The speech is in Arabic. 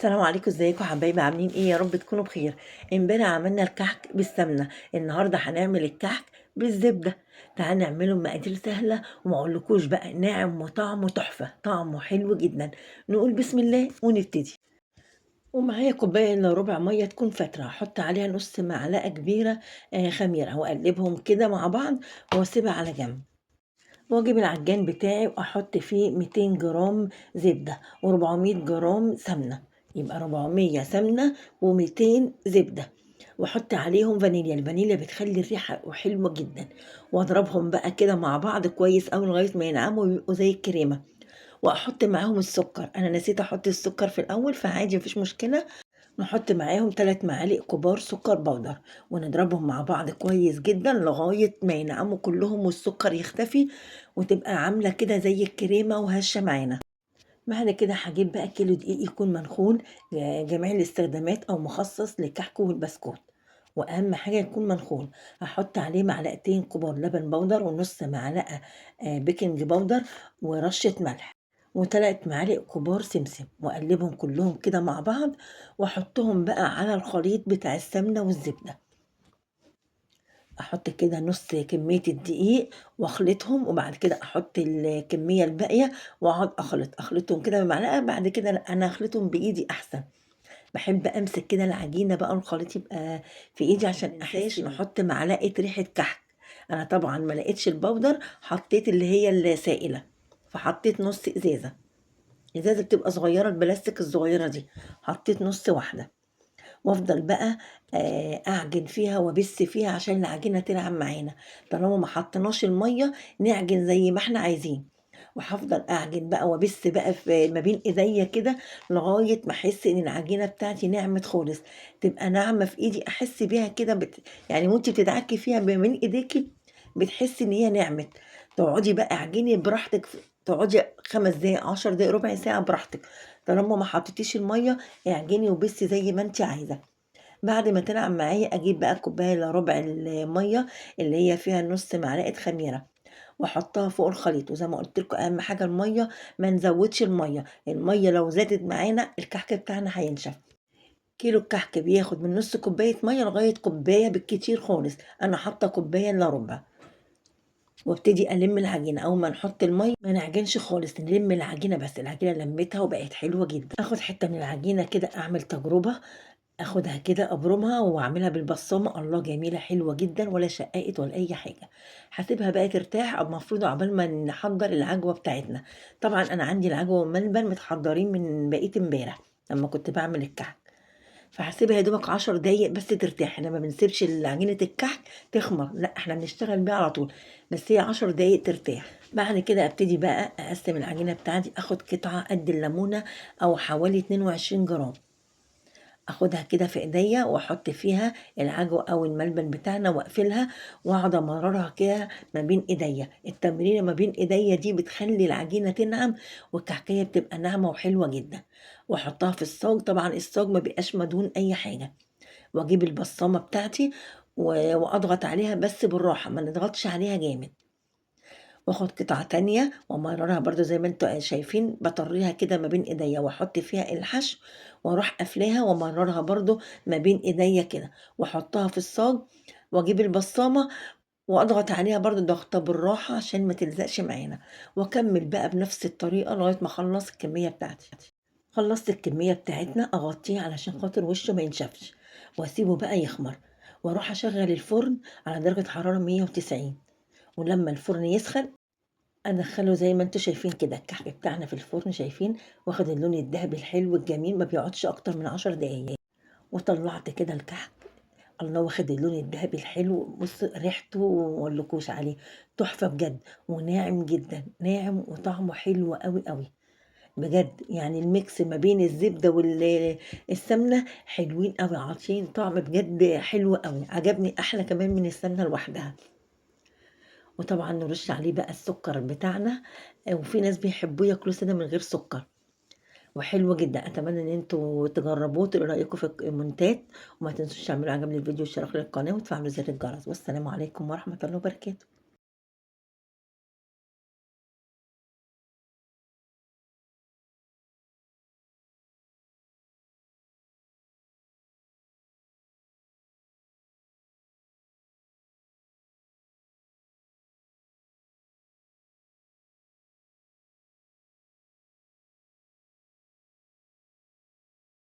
السلام عليكم، ازيكم حبايبي؟ عاملين ايه؟ يا رب تكونوا بخير. امبارح عملنا الكحك بالسمنه، النهارده هنعمل الكحك بالزبده. تعالوا نعمله بمقادير سهله وما اقولكوش بقى ناعم وطعمه تحفه، طعمه حلو جدا. نقول بسم الله ونبتدي. ومعايا كوبايه الا ربع ميه تكون فاتره، احط عليها نص معلقه كبيره خميره، واقلبهم كده مع بعض واسيبها على جنب. واجيب العجان بتاعي واحط فيه 200 جرام زبدة و400 جرام سمنة، يبقى 400 سمنة و200 زبدة. واحط عليهم فانيليا، الفانيليا بتخلي الريحة حلوة جدا. واضربهم بقى كده مع بعض كويس اوي لغاية ما ينعموا ويبقوا زي الكريمة. واحط معاهم السكر، انا نسيت احط السكر في الاول فعادي مفيش مشكلة. نحط معاهم 3 معالق كبار سكر بودر، ونضربهم مع بعض كويس جدا لغاية ما ينعموا كلهم والسكر يختفي، وتبقى عاملة كده زي الكريمة وهشة معانا. بعد كده هجيب بقى كيلو دقيق يكون منخول جميع الاستخدامات او مخصص للكحك والبسكوت، واهم حاجة يكون منخول. هحط عليه معلقتين كبار لبن بودر ونص معلقة بيكنج بودر ورشة ملح وثلاث معالق كبار سمسم، واقلبهم كلهم كده مع بعض واحطهم بقى على الخليط بتاع السمنة والزبدة. احط كده نص كمية الدقيق واخلطهم، وبعد كده احط الكمية الباقية واقعد اخلطهم كده بمعلقة. بعد كده لأ، انا اخلطهم بايدي احسن، باحب أمسك كده العجينة بقى والخليط يبقى في إيدي عشان أحس. نحط معلقة ريحة كحك، أنا طبعًا ما لقيتش البودر، حطيت اللي هي السائلة، فحطيت نُص إزازة، إزازة بتبقى صغيرة البلاستيك الصغيرة دي، حطيت نُص واحدة، وأفضل بقى أعجن فيها وأبِث فيها عشان العجينة تنعم معانا. طالما ما حطيناش المَيّة نعجن زي ما إحنا عايزين. وهافضل أعجن بقى وأبِث بقى ما بين إيديّا كده لغاية ما أحس إن العجينة بتاعتي نعمت خالص، تبقى ناعمة في إيدي أحس بيها كده يعني وأنتِ بتدعكي فيها ما بين إيديكِ بتحسي إن هي نعمت. تقعدي بقى اعجني براحتك، تقعدي 5 دقايق، 10 دقايق، ربع ساعة براحتك. طالما ما حطيتيش المَيّة اعجني وبِثي زي ما أنتِ عايزة. بعد ما تنعم معايا أجيب بقى كوباية إلا ربع المَيّة اللي هي فيها نُص معلقة خميرة، واحطها فوق الخليط. وزي ما قُلت لكم أهم حاجة المَيّة، ما نزوّدش المَيّة، المَيّة لو زادت معانا الكحك بتاعنا هينشف. كيلو الكحك بياخد من نُص كوباية مَيّة لغاية كوباية بالكتير خالص، أنا حاطة كوباية إلا ربع. وابتدي ألِم العجينة، أول ما نحط المَيّة ما نعجنش خالص، نلِم العجينة بس، العجينة لميتها وبقت حلوة جدًا. آخد حتة من العجينة كده أعمل تجربة، آخدها كده أبرمها وأعملها بالبصّامة، الله جميلة حلوة جدًا ولا شقّقت ولا أي حاجة. هاسيبها بقى ترتاح، المفروض عقبال ما نحضّر العجوة بتاعتنا. طبعًا أنا عندي العجوة والملبن متحضّرين من بقية امبارح لمّا كنت باعمل الكحك، فهاسيبها يا دوبك 10 دقايق بس ترتاح. إحنا ما بنسيبش عجينة الكحك تخمر، لأ إحنا بنشتغل بيها على طول، بس هي 10 دقايق ترتاح. بعد كده أبتدي بقى أقسّم العجينة بتاعتي، آخد قطعة قد الليمونة أو حوالي 22 جرام. آخُدها كده في إيديّا وأحُط فيها العجوة أو الملبن بتاعنا وأقفلها وأقعد أمرّرها كده ما بين إيديّا. التمريرة ما بين إيديّا دي بتخلّي العجينة تنعم والكحكاية بتبقى ناعمة وحلوة جدًا. وأحُطّها في الصاج، طبعًا الصاج ما بيبقاش مدهون أي حاجة. وأجيب البصّامة بتاعتي وأضغط عليها بس بالراحة، ما نضغطش عليها جامد. وآخُد قطعة تانية وأمرّرها برضه زي ما أنتم شايفين، باطرّيها كده ما بين إيديّا وأحُط فيها الحشو وأروح قافلاها وأمرّرها برضه ما بين إيديّا كده وأحُطّها في الصاج. وأجيب البصّامة وأضغط عليها برضه ضغطة بالراحة عشان ما تلزقش معانا، وأكمّل بقى بنفس الطريقة لغاية ما أخلّص الكمية بتاعتي. خلّصت الكمية بتاعتنا أغطّيه علشان خاطر وشه ما ينشفش وأسيبه بقى يخمر، وأروح أشغّل الفرن على درجة حرارة 190. ولمّا الفرن يسخن أدخّله زي ما أنتم شايفين كده، الكحك بتاعنا في الفرن شايفين واخد اللون الدهبي الحلو الجميل، ما بيقعدش أكتر من 10 دقايق. وطلّعت كده الكحك، الله واخد اللون الدهبي الحلو، بُصّوا ريحته ما أقولكوش عليه، تحفة بجد وناعم جدًا، ناعم وطعمه حلو أوي، أوي، بجد يعني الmix ما بين الزبدة السمنة حلوين أوي، عاطيين طعم بجد حلو أوي، عجبني أحلى كمان من السمنة لوحدها. وطبعًا نرُش عليه بقى السكر بتاعنا، وفي ناس بيحبّوه ياكلوه سادة من غير سكر، وحلو جدًا. أتمنى إن أنتم تجرّبوه وتقولوا رأيكم في الكومنتات، وما تنسوش تعملوا إعجاب للفيديو والاشتراك للقناة وتفعلوا زر الجرس، والسلام عليكم ورحمة الله وبركاته.